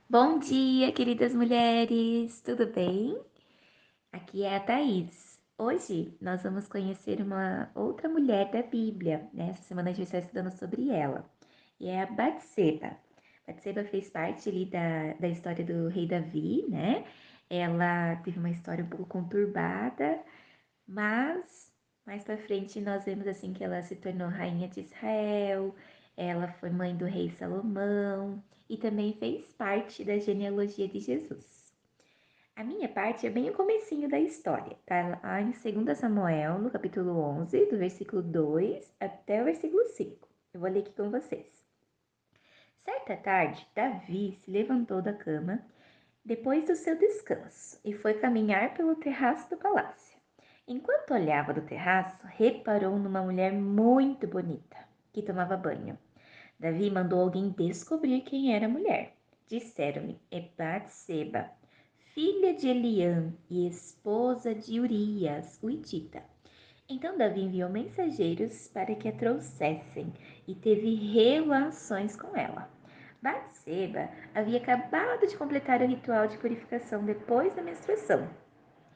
Bom dia, queridas mulheres, tudo bem? Aqui é a Thaís. Hoje nós vamos conhecer uma outra mulher da Bíblia, né? Essa semana a gente vai estar estudando sobre ela, e é a Batseba. Batseba fez parte ali da história do rei Davi, né? Ela teve uma história um pouco conturbada, mas mais pra frente nós vemos assim que ela se tornou rainha de Israel, ela foi mãe do rei Salomão e também fez parte da genealogia de Jesus. A minha parte é bem o comecinho da história, tá lá em 2 Samuel, no capítulo 11, do versículo 2 até o versículo 5. Eu vou ler aqui com vocês. Certa tarde, Davi se levantou da cama depois do seu descanso e foi caminhar pelo terraço do palácio. Enquanto olhava do terraço, reparou numa mulher muito bonita que tomava banho. Davi mandou alguém descobrir quem era a mulher. Disseram-lhe: é Batseba, filha de Eliã e esposa de Urias, o Hitita. Então Davi enviou mensageiros para que a trouxessem e teve relações com ela. Batseba havia acabado de completar o ritual de purificação depois da menstruação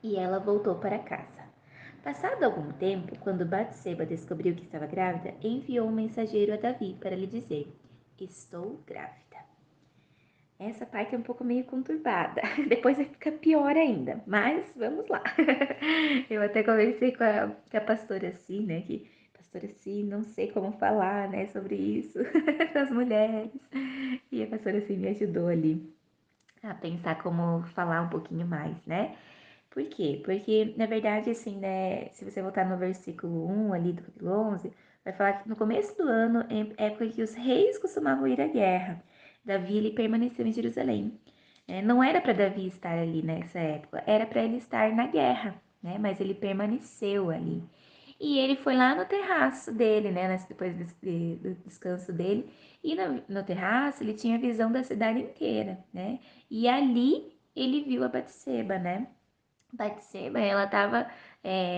e ela voltou para casa. Passado algum tempo, quando Batseba descobriu que estava grávida, enviou um mensageiro a Davi para lhe dizer: estou grávida. Essa parte é um pouco meio conturbada. Depois vai ficar pior ainda. Mas vamos lá. Eu até conversei com a pastora assim, né? Que pastora assim, não sei como falar, né? Sobre isso, das mulheres. E a pastora assim me ajudou ali a pensar como falar um pouquinho mais, né? Por quê? Porque, na verdade, assim, né, se você voltar no versículo 1 ali do capítulo 11, vai falar que no começo do ano, em época que os reis costumavam ir à guerra, Davi, ele permaneceu em Jerusalém. Não era para Davi estar ali nessa época, era para ele estar na guerra, né? Mas ele permaneceu ali. E ele foi lá no terraço dele, né? Depois do descanso dele. E no terraço ele tinha visão da cidade inteira, né? E ali ele viu a Batseba, né? Batseba, ela estava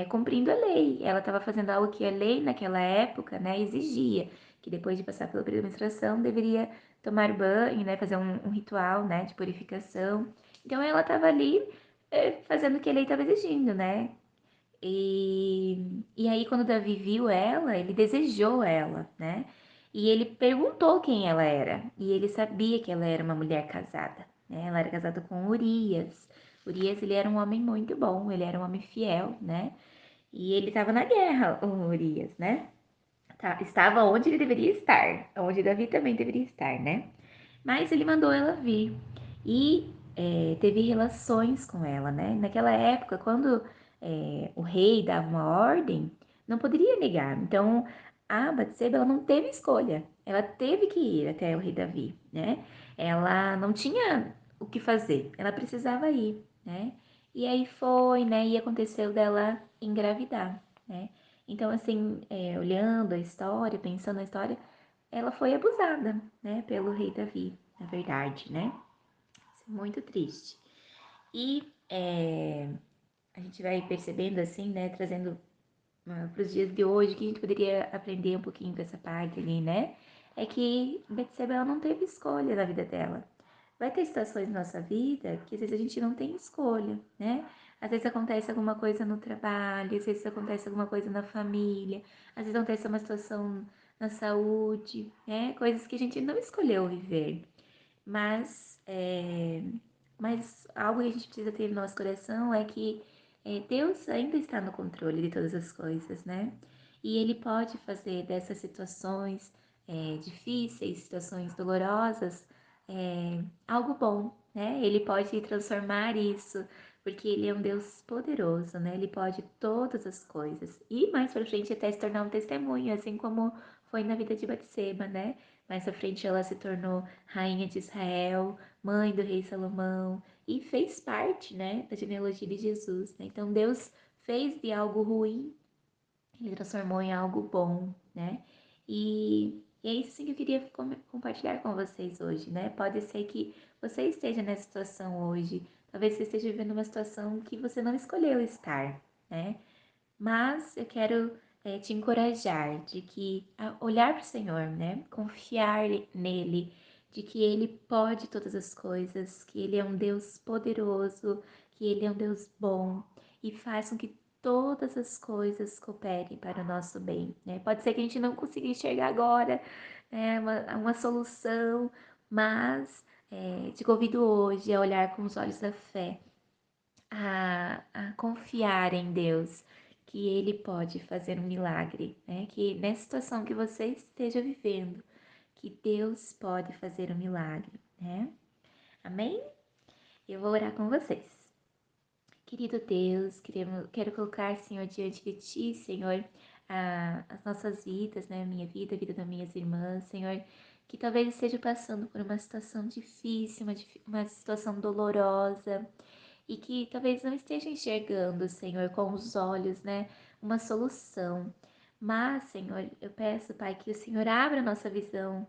cumprindo a lei, ela estava fazendo algo que a lei naquela época, né, exigia, que depois de passar pela primeira menstruação deveria tomar banho, né, fazer um ritual, né, de purificação. Então ela estava ali fazendo o que a lei estava exigindo, né, e aí, quando Davi viu ela, ele desejou ela, né? E ele perguntou quem ela era. E ele sabia que ela era uma mulher casada, né? Ela era casada com Urias. Urias, ele era um homem muito bom, ele era um homem fiel, né? E ele estava na guerra, o Urias, né? Estava onde ele deveria estar, onde Davi também deveria estar, né? Mas ele mandou ela vir e teve relações com ela, né? Naquela época, quando o rei dava uma ordem, não poderia negar. Então, a Batseba, ela não teve escolha. Ela teve que ir até o rei Davi, né? Ela não tinha o que fazer. Ela precisava ir, né? E aí foi, né? E aconteceu dela engravidar, né? Então, assim, olhando a história, pensando na história, ela foi abusada, né, pelo rei Davi, na verdade, né? Isso é muito triste. E a gente vai percebendo assim, né, trazendo para os dias de hoje, que a gente poderia aprender um pouquinho com essa parte ali, né? É que Betseba, ela não teve escolha na vida dela. Vai ter situações na nossa vida que às vezes a gente não tem escolha, né? Às vezes acontece alguma coisa no trabalho, às vezes acontece alguma coisa na família, às vezes acontece uma situação na saúde, né? Coisas que a gente não escolheu viver. Mas, mas algo que a gente precisa ter no nosso coração é que Deus ainda está no controle de todas as coisas, né? E Ele pode fazer dessas situações difíceis, situações dolorosas, algo bom, né? Ele pode transformar isso, porque Ele é um Deus poderoso, né? Ele pode todas as coisas. E mais pra frente até se tornar um testemunho, assim como foi na vida de Batseba, né? Mais à frente ela se tornou rainha de Israel, mãe do rei Salomão e fez parte, né, da genealogia de Jesus, né? Então Deus fez de algo ruim, ele transformou em algo bom, né? E é isso sim que eu queria compartilhar com vocês hoje, né? Pode ser que você esteja nessa situação hoje, talvez você esteja vivendo uma situação que você não escolheu estar, né? Mas eu quero te encorajar de que a olhar para o Senhor, né? Confiar nele, de que Ele pode todas as coisas, que Ele é um Deus poderoso, que Ele é um Deus bom e faz com que todas as coisas cooperem para o nosso bem, né? Pode ser que a gente não consiga enxergar agora, né, uma solução, mas te convido hoje a olhar com os olhos da fé, a confiar em Deus, que Ele pode fazer um milagre, né? Que nessa situação que você esteja vivendo, que Deus pode fazer um milagre, né? Amém? Eu vou orar com vocês. Querido Deus, quero colocar, Senhor, diante de Ti, Senhor, as nossas vidas, né? Minha vida, a vida das minhas irmãs, Senhor, que talvez esteja passando por uma situação difícil, uma situação dolorosa, e que talvez não esteja enxergando, Senhor, com os olhos, né, uma solução. Mas, Senhor, eu peço, Pai, que o Senhor abra a nossa visão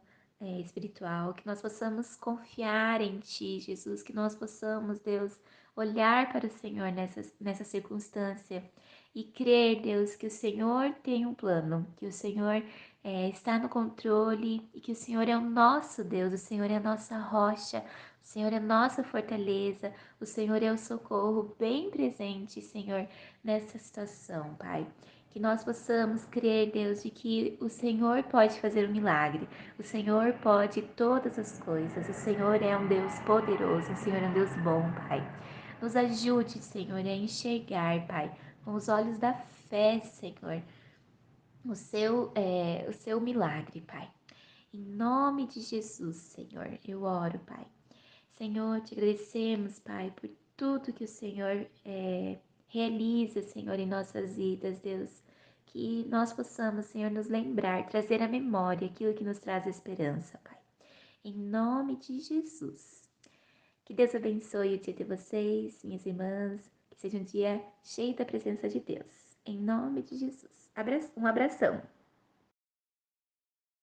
espiritual, que nós possamos confiar em Ti, Jesus, que nós possamos, Deus, olhar para o Senhor nessa circunstância e crer, Deus, que o Senhor tem um plano, que o Senhor está no controle e que o Senhor é o nosso Deus, o Senhor é a nossa rocha, o Senhor é a nossa fortaleza, o Senhor é o socorro bem presente, Senhor, nessa situação, Pai. Que nós possamos crer, Deus, de que o Senhor pode fazer um milagre. O Senhor pode todas as coisas. O Senhor é um Deus poderoso. O Senhor é um Deus bom, Pai. Nos ajude, Senhor, a enxergar, Pai, com os olhos da fé, Senhor, o seu milagre, Pai. Em nome de Jesus, Senhor, eu oro, Pai. Senhor, te agradecemos, Pai, por tudo que o Senhor realiza, Senhor, em nossas vidas, Deus. Que nós possamos, Senhor, nos lembrar, trazer à memória aquilo que nos traz esperança, Pai. Em nome de Jesus. Que Deus abençoe o dia de vocês, minhas irmãs. Que seja um dia cheio da presença de Deus. Em nome de Jesus. Um abração.